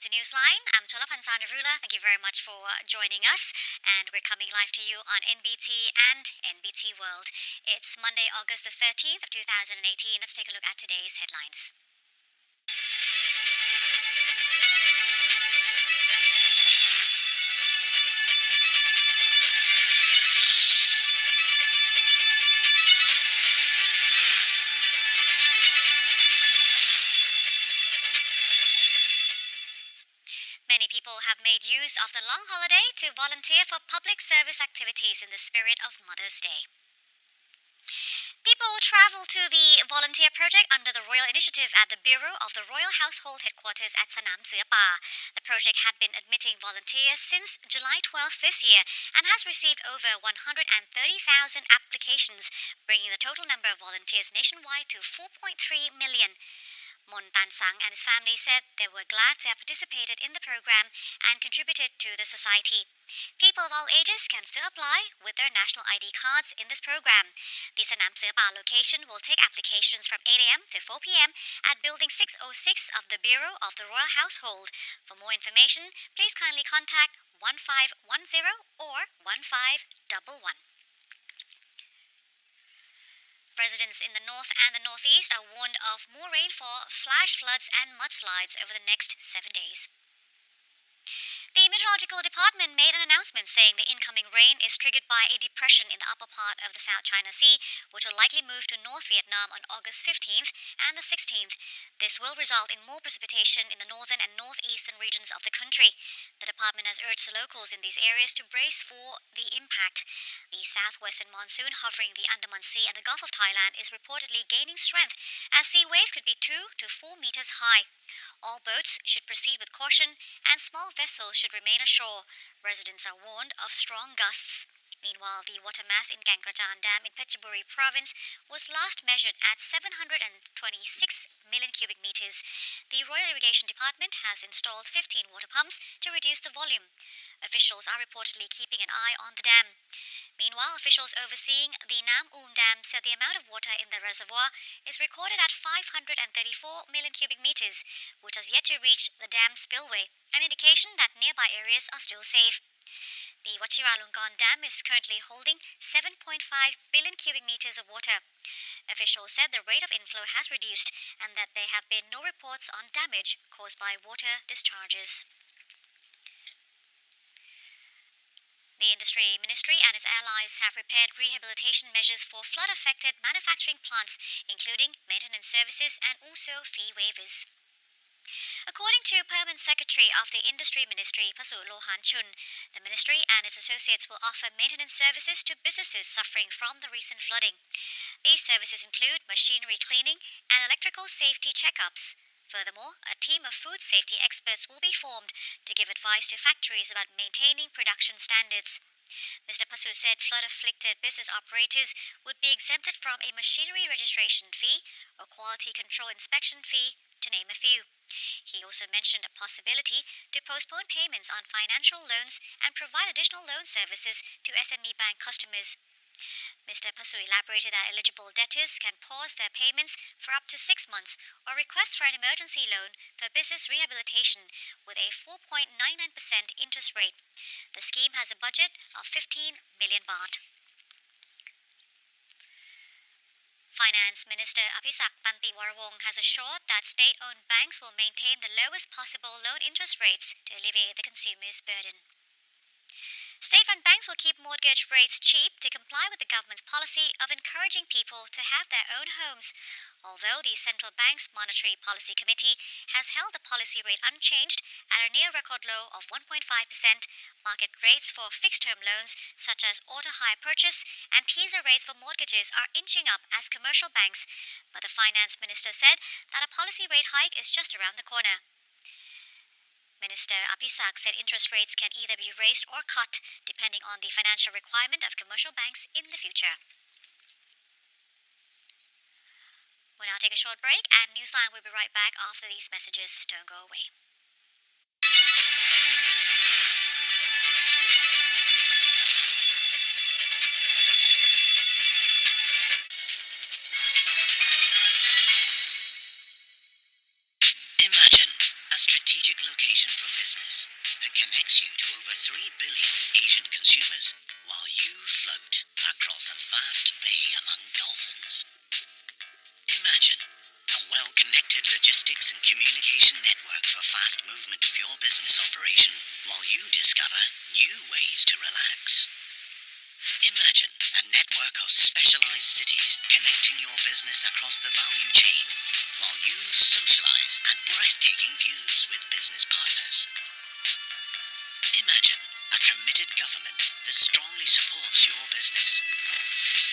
to Newsline. I'm Chola Pansanarula. Thank you very much for joining us. And we're coming live to you on NBT and NBT World. It's Monday, August the 13th of 2018. Let's take a look at today's headlines. Many people have made use of the long holiday to volunteer for public service activities in the spirit of Mother's Day. People travel to the volunteer project under the Royal Initiative at the Bureau of the Royal Household Headquarters at Sanam Siapa. The project had been admitting volunteers since July 12th this year and has received over 130,000 applications, bringing the total number of volunteers nationwide to 4.3 million. Mon Tan Sang and his family said they were glad to have participated in the program and contributed to the society. People of all ages can still apply with their national ID cards in this program. The Sanam Siapa location will take applications from 8 a.m. to 4 p.m. at Building 606 of the Bureau of the Royal Household. For more information, please kindly contact 1510 or 1511. Residents in the north and the northeast are warned of more rainfall, flash floods, and mudslides over the next 7 days. The Meteorological Department made an announcement saying the incoming rain is triggered by a depression in the upper part of the South China Sea, which will likely move to North Vietnam on August 15th and the 16th. This will result in more precipitation in the northern and northeastern regions of the country. The department has urged the locals in these areas to brace for the impact. The southwestern monsoon hovering the Andaman Sea and the Gulf of Thailand is reportedly gaining strength, as sea waves could be 2 to 4 meters high. All boats should proceed with caution, and small vessels should remain ashore. Residents are warned of strong gusts. Meanwhile, the water mass in Gangratan Dam in Phetchaburi province was last measured at 726 million cubic meters. The Royal Irrigation Department has installed 15 water pumps to reduce the volume. Officials are reportedly keeping an eye on the dam. Meanwhile, officials overseeing the Nam Un Dam said the amount of water in the reservoir is recorded at 534 million cubic meters, which has yet to reach the dam spillway, an indication that nearby areas are still safe. The Wachiralungon Dam is currently holding 7.5 billion cubic meters of water. Officials said the rate of inflow has reduced and that there have been no reports on damage caused by water discharges. The Industry Ministry and its allies have prepared rehabilitation measures for flood-affected manufacturing plants, including maintenance services and also fee waivers. According to Permanent Secretary of the Industry Ministry, Pasu Lohan Chun, the ministry and its associates will offer maintenance services to businesses suffering from the recent flooding. These services include machinery cleaning and electrical safety checkups. Furthermore, a team of food safety experts will be formed to give advice to factories about maintaining production standards. Mr. Pasu said flood-afflicted business operators would be exempted from a machinery registration fee or quality control inspection fee, to name a few. He also mentioned a possibility to postpone payments on financial loans and provide additional loan services to SME bank customers. Mr. Pasu elaborated that eligible debtors can pause their payments for up to 6 months or request for an emergency loan for business rehabilitation with a 4.99% interest rate. The scheme has a budget of 15 million baht. Finance Minister Apisak Tantiwarawong has assured that state-owned banks will maintain the lowest possible loan interest rates to alleviate the consumer's burden. State-run banks will keep mortgage rates cheap to comply with the government's policy of encouraging people to have their own homes. Although the Central Bank's Monetary Policy Committee has held the policy rate unchanged at a near-record low of 1.5%, market rates for fixed-term loans such as auto-hire purchase and teaser rates for mortgages are inching up as commercial banks. But the Finance Minister said that a policy rate hike is just around the corner. Minister Apisak said interest rates can either be raised or cut, depending on the financial requirement of commercial banks in the future. We'll now take a short break, and Newsline will be right back after these messages. Don't go away. Imagine a strategic location for 3 billion Asian consumers while you float across a vast bay among dolphins. Imagine a well-connected logistics and communication network for fast movement of your business operation while you discover new ways to relax. Imagine a network of specialized cities connecting your business across the value chain while you socialize at breathtaking views with business partners. Imagine a committed government that strongly supports your business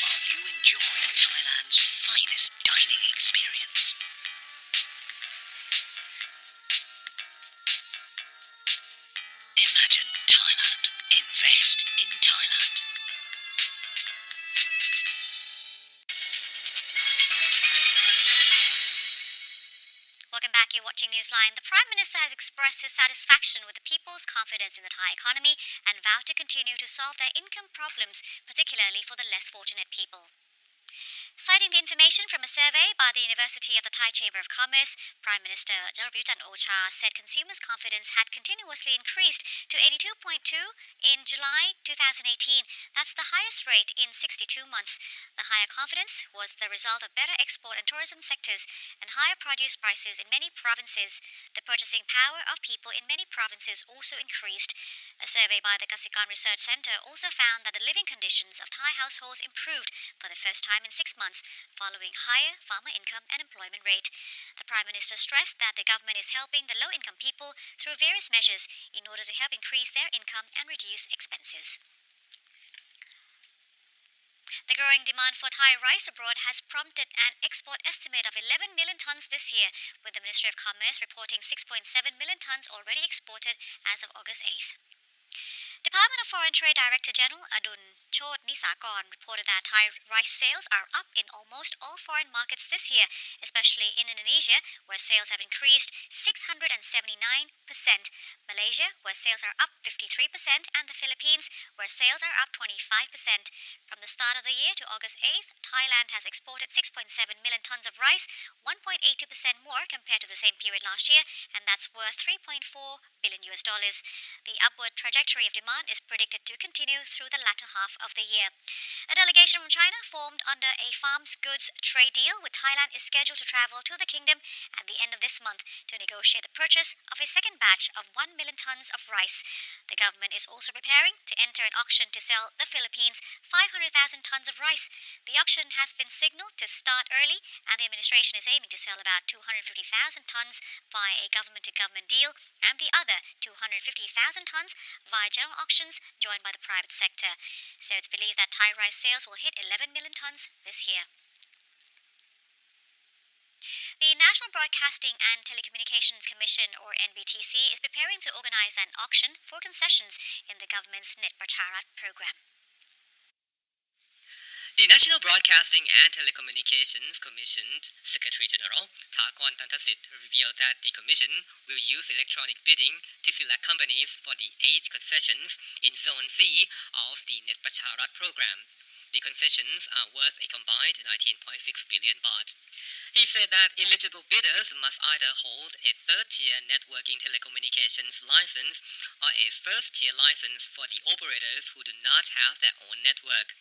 while you enjoy Thailand's finest dining experience. Imagine Thailand. Invest in Thailand. Welcome back. You're watching Newsline. The Prime Minister has expressed his satisfaction with the people's confidence in the Thai economy and vowed to continue to solve their income problems, particularly for the less fortunate people. Citing the information from a survey by the University of the Thai Chamber of Commerce, Prime Minister Jalabhut Chan-o-cha said consumers' confidence had continuously increased to 82.2 in July 2018. That's the highest rate in 62 months. The higher confidence was the result of better export and tourism sectors and higher produce prices in many provinces. The purchasing power of people in many provinces also increased. A survey by the Kasikan Research Center also found that the living conditions of Thai households improved for the first time in 6 months, following higher farmer income and employment rate. The Prime Minister stressed that the government is helping the low-income people through various measures in order to help increase their income and reduce expenses. The growing demand for Thai rice abroad has prompted an export estimate of 11 million tons this year, with the Ministry of Commerce reporting 6.7 million tons already exported as of August 8th. Department of Foreign Trade Director General Adun Chodnisakon reported that Thai rice sales are up in almost all foreign markets this year, especially in Indonesia, where sales have increased 679%, Malaysia, where sales are up 53%, and the Philippines, where sales are up 25%. From the start of the year to August 8th, Thailand has exported 6.7 million tons of rice, 1.82% more compared to the same period last year, and that's worth $3.4 billion. The upward trajectory of demand is predicted to continue through the latter half of the year. A delegation from China formed under a farms goods trade deal with Thailand is scheduled to travel to the kingdom at the end of this month to negotiate the purchase of a second batch of 1 million tons of rice. The government is also preparing to enter an auction to sell the Philippines 500,000 tons of rice. The auction has been signaled to start early, and the administration is aiming to sell about 250,000 tons via a government-to-government deal and the other 250,000 tons via general auctions joined by the private sector. So it's believed that Thai rice sales will hit 11 million tons this year. The National Broadcasting and Telecommunications Commission, or NBTC, is preparing to organize an auction for concessions in the government's Net Pracharat program. The National Broadcasting and Telecommunications Commission's Secretary General Thakon Tantasit revealed that the Commission will use electronic bidding to select companies for the 8 concessions in Zone C of the Net Pracharat program. The concessions are worth a combined 19.6 billion baht. He said that eligible bidders must either hold a third-tier networking telecommunications license or a first-tier license for the operators who do not have their own network.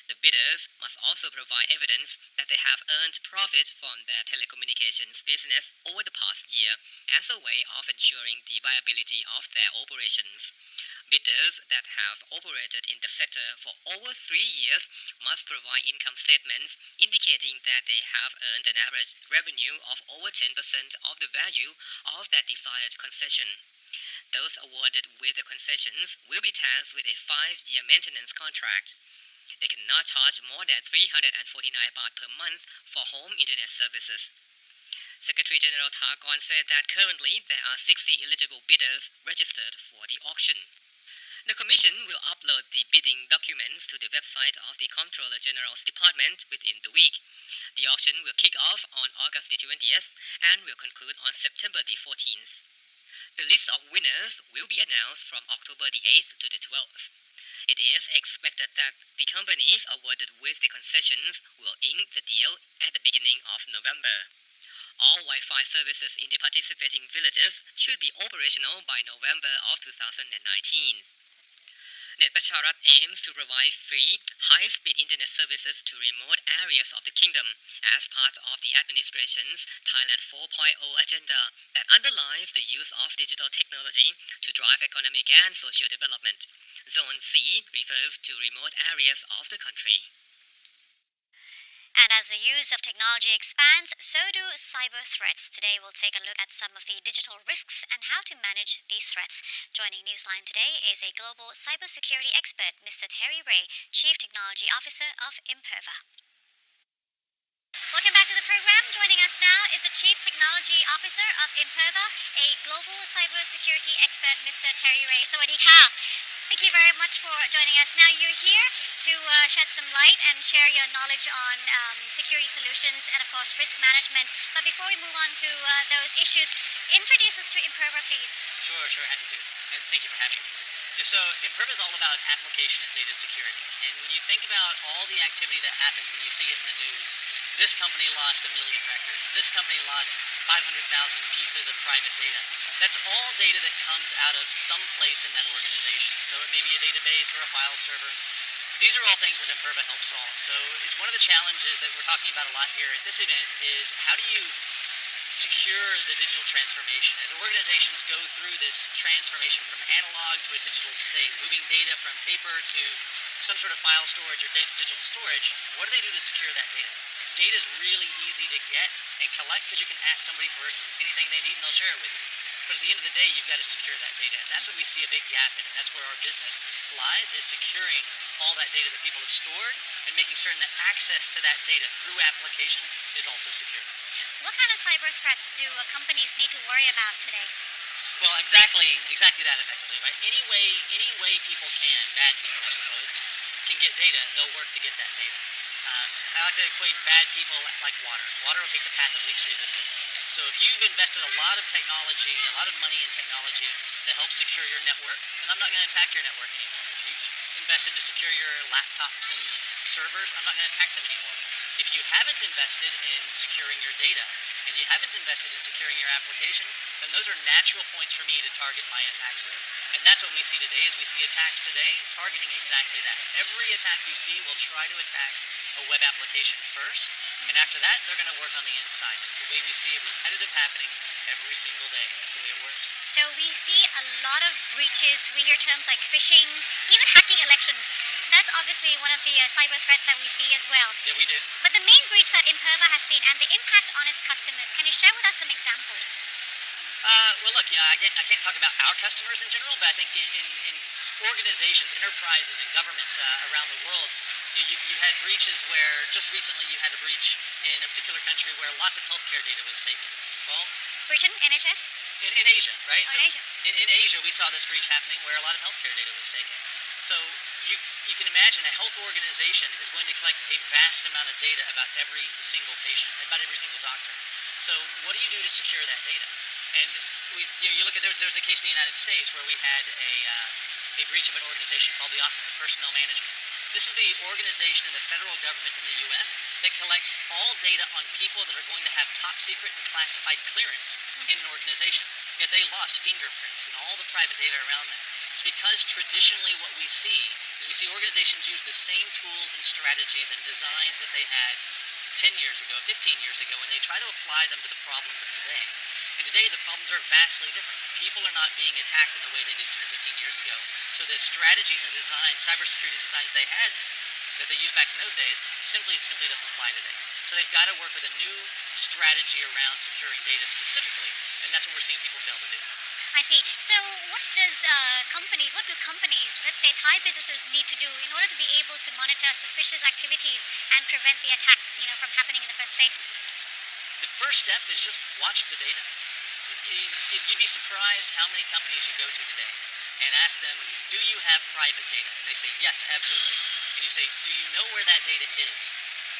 The bidders must also provide evidence that they have earned profit from their telecommunications business over the past year as a way of ensuring the viability of their operations. Bidders that have operated in the sector for over 3 years must provide income statements indicating that they have earned an average revenue of over 10% of the value of that desired concession. Those awarded with the concessions will be tasked with a 5-year maintenance contract. They cannot charge more than 349 baht per month for home internet services. Secretary General Thakon said that currently there are 60 eligible bidders registered for the auction. The Commission will upload the bidding documents to the website of the Comptroller General's Department within the week. The auction will kick off on August the 20th and will conclude on September the 14th. The list of winners will be announced from October the 8th to the 12th. It is expected that the companies awarded with the concessions will ink the deal at the beginning of November. All Wi-Fi services in the participating villages should be operational by November of 2019. Net Basharat aims to provide free, high-speed internet services to remote areas of the kingdom as part of the administration's Thailand 4.0 agenda that underlines the use of digital technology to drive economic and social development. Zone C refers to remote areas of the country. And as the use of technology expands, so do cyber threats. Today, we'll take a look at some of the digital risks and how to manage these threats. Joining Newsline today is a global cybersecurity expert, Mr. Terry Ray, Chief Technology Officer of Imperva. Welcome back to the program. Joining us now is the Chief Technology Officer of Imperva, a global cybersecurity expert, Mr. Terry Ray. Sawadee ka. Thank you very much for joining us. Now, you're here to shed some light and share your knowledge on security solutions and, of course, risk management. But before we move on to those issues, introduce us to Imperva, please. Sure, happy to. And thank you for having me. Yeah, so Imperva is all about application and data security. And when you think about all the activity that happens when you see it in the news, this company lost 1 million records. This company lost 500,000 pieces of private data. That's all data that comes out of some place in that organization. So it may be a database or a file server. These are all things that Imperva helps solve. So it's one of the challenges that we're talking about a lot here at this event is how do you secure the digital transformation? As organizations go through this transformation from analog to a digital state, moving data from paper to some sort of file storage or digital storage, what do they do to secure that data? Data is really easy to get and collect because you can ask somebody for anything they need and they'll share it with you. But at the end of the day, you've got to secure that data. And that's what we see a big gap in. And that's where our business lies, is securing all that data that people have stored and making certain that access to that data through applications is also secure. What kind of cyber threats do companies need to worry about today? Well, exactly that effectively, right? Any way people can, bad people, I suppose, can get data, they'll work to get that data. I like to equate bad people like water. Water will take the path of least resistance. So if you've invested a lot of technology, a lot of money in technology that helps secure your network, then I'm not going to attack your network anymore. If you've invested to secure your laptops and servers, I'm not going to attack them anymore. If you haven't invested in securing your data, and you haven't invested in securing your applications, then those are natural points for me to target my attacks with. And that's what we see today, is we see attacks today targeting exactly that. Every attack you see will try to attack a web application first, and after that, they're going to work on the inside. It's the way we see it repetitive happening every single day. That's the way it works. So we see a lot of breaches. We hear terms like phishing, even hacking elections. That's obviously one of the cyber threats that we see as well. Yeah, we do. But the main breach that Imperva has seen and the impact on its customers, can you share with us some examples? Well, look, yeah, I can't talk about our customers in general, but I think in organizations, enterprises, and governments around the world, you've had breaches where just recently you had a breach in a particular country where lots of healthcare data was taken. Well, Britain, NHS? in Asia, right? Oh, in Asia. In Asia, we saw this breach happening where a lot of healthcare data was taken. So you can imagine a health organization is going to collect a vast amount of data about every single patient, about every single doctor. So what do you do to secure that data? And you look at there was a case in the United States where we had a breach of an organization called the Office of Personnel Management. This is the organization in the federal government in the U.S. that collects all data on people that are going to have top secret and classified clearance in an organization. Yet they lost fingerprints and all the private data around that. It's because traditionally what we see is we see organizations use the same tools and strategies and designs that they had 10 years ago, 15 years ago, and they try to apply them to the problems of today. And today the problems are vastly different. People are not being attacked in the way they did 10 or 15 years ago. So the strategies and designs, cybersecurity designs they had, that they used back in those days, simply doesn't apply today. So they've got to work with a new strategy around securing data specifically, and that's what we're seeing people fail to do. I see. So what do companies, let's say Thai businesses, need to do in order to be able to monitor suspicious activities and prevent the attack, from happening in the first place? The first step is just watch the data. You'd be surprised how many companies you go to today and ask them, do you have private data? And they say, yes, absolutely. And you say, do you know where that data is?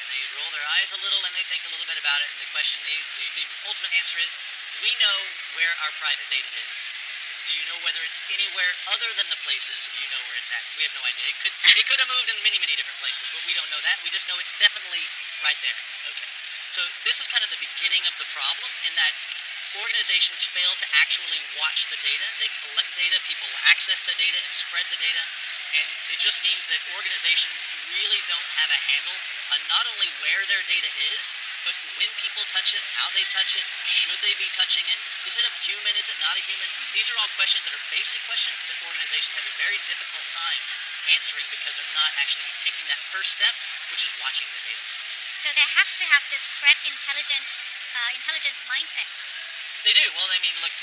And they roll their eyes a little and they think a little bit about it. And the question, the ultimate answer is, we know where our private data is. So do you know whether it's anywhere other than the places you know where it's at? We have no idea. It could have moved in many, many different places, but we don't know that. We just know it's definitely right there. Okay. So this is kind of the beginning of the problem, in that organizations fail to actually watch the data. They collect data, people access the data and spread the data, And it just means that organizations really don't have a handle on not only where their data is, but when people touch it, how they touch it, should they be touching it, is it a human, is it not a human? These are all questions that are basic questions, but organizations have a very difficult time answering because they're not actually taking that first step, which is watching the data. So they have to have this intelligence mindset. They do. Well, I mean, look,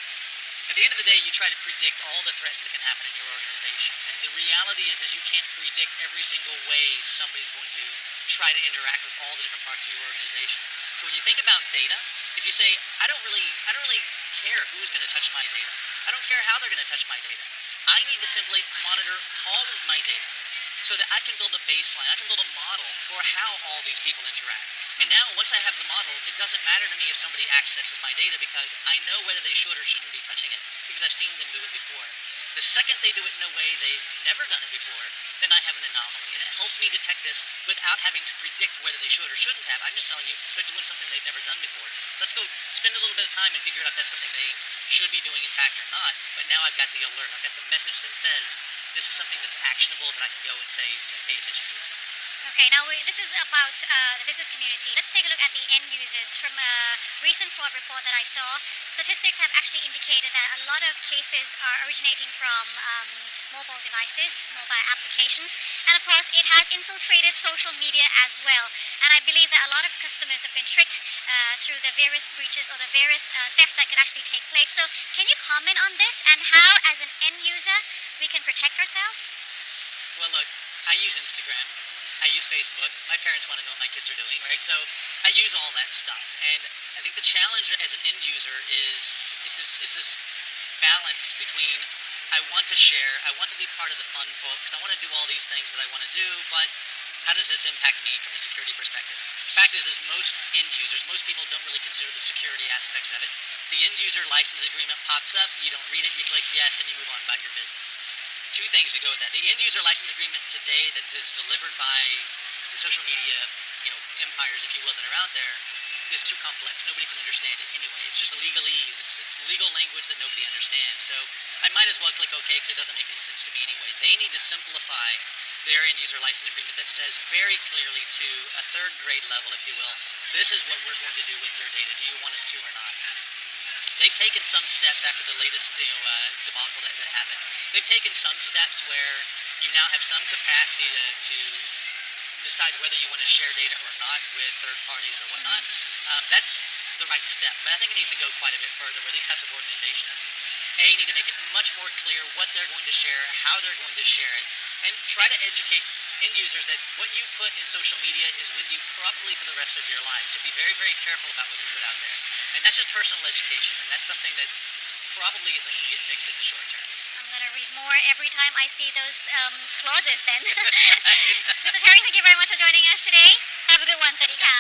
at the end of the day, you try to predict all the threats that can happen in your organization. And the reality is you can't predict every single way somebody's going to try to interact with all the different parts of your organization. So when you think about data, if you say, I don't really care who's going to touch my data. I don't care how they're going to touch my data. I need to simply monitor all of my data so that I can build a baseline, I can build a model for how all these people interact. And now, once I have the model, it doesn't matter to me if somebody accesses my data because I know whether they should or shouldn't be touching it because I've seen them do it before. The second they do it in a way they've never done it before, then I have an anomaly. And it helps me detect this without having to predict whether they should or shouldn't have. I'm just telling you they're doing something they've never done before. Let's go spend a little bit of time and figure out if that's something they should be doing in fact or not. But now I've got the alert, I've got the message that says this is something that's actionable that I can go and say and pay attention to. Okay, now this is about the business community. Let's take a look at the end users. From a recent fraud report that I saw, statistics have actually indicated that a lot of cases are originating from mobile devices, mobile applications, and of course, it has infiltrated social media as well. And I believe that a lot of customers have been tricked through the various breaches or the various thefts that could actually take place. So, can you comment on this and how, as an end user, we can protect ourselves? Well, look, I use Instagram. I use Facebook. My parents want to know what my kids are doing, right? So I use all that stuff. And I think the challenge as an end user is this balance between I want to share, I want to be part of the fun folks, I want to do all these things that I want to do, but how does this impact me from a security perspective? The fact is most end users, most people don't really consider the security aspects of it. The end user license agreement pops up, you don't read it, you click yes, and you move on about your business. Two things to go with that. The end user license agreement today that is delivered by the social media, empires, if you will, that are out there, is too complex. Nobody can understand it anyway. It's just legalese. It's legal language that nobody understands. So I might as well click OK because it doesn't make any sense to me anyway. They need to simplify their end user license agreement that says very clearly to a third grade level, if you will, this is what we're going to do with your data. Do you want us to or not? They've taken some steps after the latest debacle that happened. They've taken some steps where you now have some capacity to decide whether you want to share data or not with third parties or whatnot. That's the right step. But I think it needs to go quite a bit further where these types of organizations, need to make it much more clear what they're going to share, how they're going to share it, and try to educate end users that what you put in social media is with you probably for the rest of your life. So be very, very careful about what you put out there. And that's just personal education, and that's something that probably isn't going to get fixed in the short term. I'm gonna read more every time I see those clauses then. That's right. Mr. Terry, thank you very much for joining us today. Have a good one, Swadika.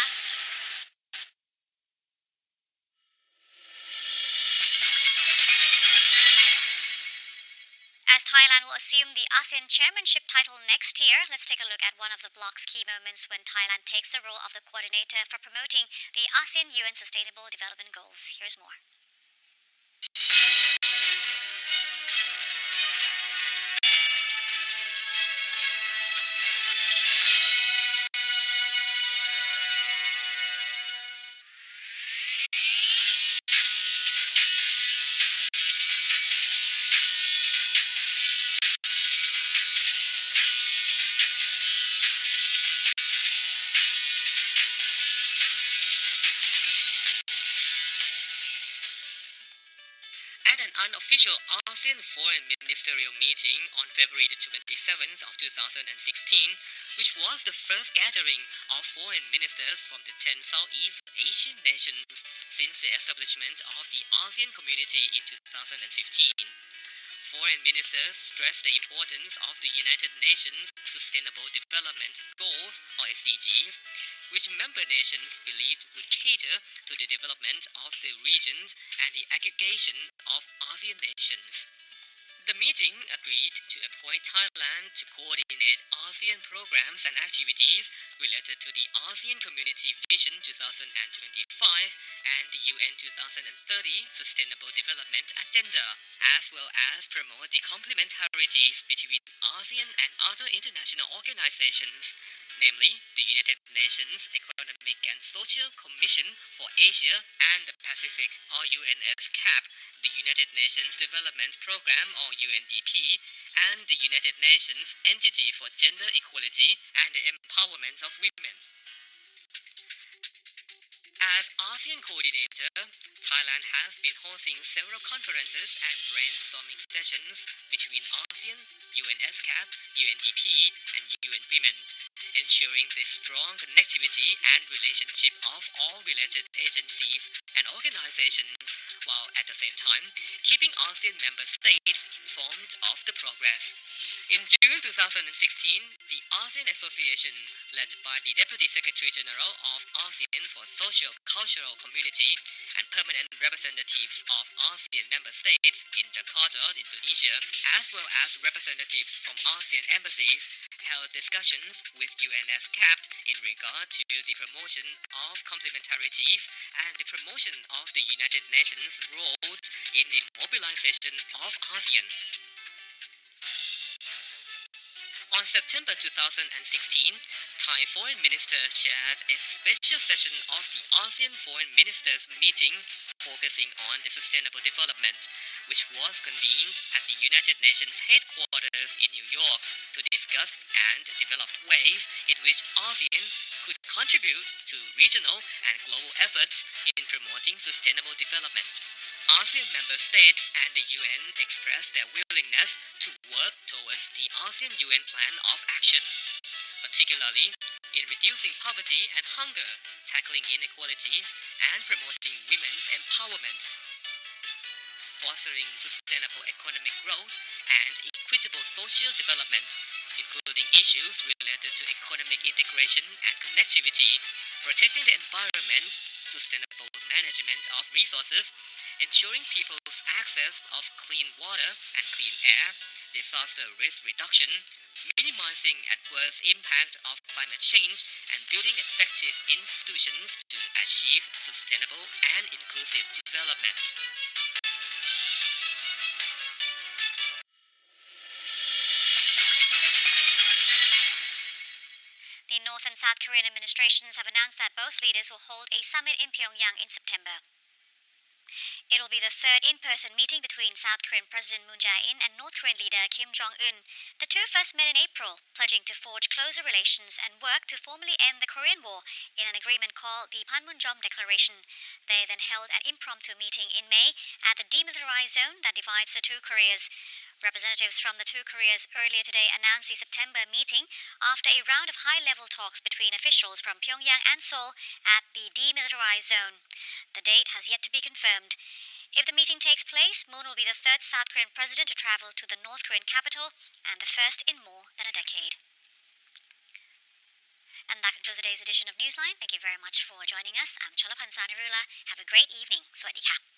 As Thailand will assume the ASEAN chairmanship title next year, let's take a look at one of the bloc's key moments when Thailand takes the role of the coordinator for promoting the ASEAN UN Sustainable Development Goals. Here's more. At an unofficial ASEAN Foreign Ministerial meeting on February the 27th of 2016, which was the first gathering of foreign ministers from the 10 Southeast Asian nations since the establishment of the ASEAN community in 2015. Foreign ministers stressed the importance of the United Nations Sustainable Development Goals, or SDGs, which member nations believed would cater to the development of the regions and the aggregation of ASEAN nations. The meeting agreed to appoint Thailand to coordinate ASEAN programs and activities related to the ASEAN Community Vision 2025 and the UN 2030 Sustainable Development Agenda, as well as promote the complementarities between ASEAN and other international organizations, namely the United Nations Economic and Social Commission for Asia and the Pacific, or UNSCAP, the United Nations Development Programme, or UNDP, and the United Nations Entity for Gender Equality and the Empowerment of Women. As ASEAN coordinator, Thailand has been hosting several conferences and brainstorming sessions between ASEAN, UNSCAP, UNDP, and UN Women, ensuring the strong connectivity and relationship of all related agencies and organizations, while at the same time keeping ASEAN member states informed of the progress. In June 2016, the ASEAN Association, led by the Deputy Secretary General of ASEAN for Social Cultural Community and permanent representatives of ASEAN member states in Jakarta, Indonesia, as well as representatives from ASEAN embassies, held discussions with UNSCAP in regard to the promotion of complementarities and the promotion of the United Nations' role in the mobilization of ASEAN. On September 2016, Thai Foreign Minister chaired a special session of the ASEAN Foreign Ministers meeting focusing on the sustainable development, which was convened at the United Nations headquarters in New York to discuss and develop ways in which ASEAN could contribute to regional and global efforts in promoting sustainable development. ASEAN member states and the UN expressed their willingness to work towards the ASEAN UN Plan of Action, particularly in reducing poverty and hunger, tackling inequalities, and promoting women's empowerment, fostering sustainable economic growth and equitable social development, including issues related to economic integration and connectivity, protecting the environment, sustainable management of resources, ensuring people's access of clean water and clean air, disaster risk reduction, minimizing adverse impact of climate change, and building effective institutions to achieve sustainable and inclusive development. The North and South Korean administrations have announced that both leaders will hold a summit in Pyongyang in September. It will be the third in-person meeting between South Korean President Moon Jae-in and North Korean leader Kim Jong-un. The two first met in April, pledging to forge closer relations and work to formally end the Korean War in an agreement called the Panmunjom Declaration. They then held an impromptu meeting in May at the demilitarized zone that divides the two Koreas. Representatives from the two Koreas earlier today announced the September meeting after a round of high-level talks between officials from Pyongyang and Seoul at the demilitarized zone. The date has yet to be confirmed. If the meeting takes place, Moon will be the third South Korean president to travel to the North Korean capital and the first in more than a decade. And that concludes today's edition of Newsline. Thank you very much for joining us. I'm Cholapan Sanarula. Have a great evening. Sawasdee ka.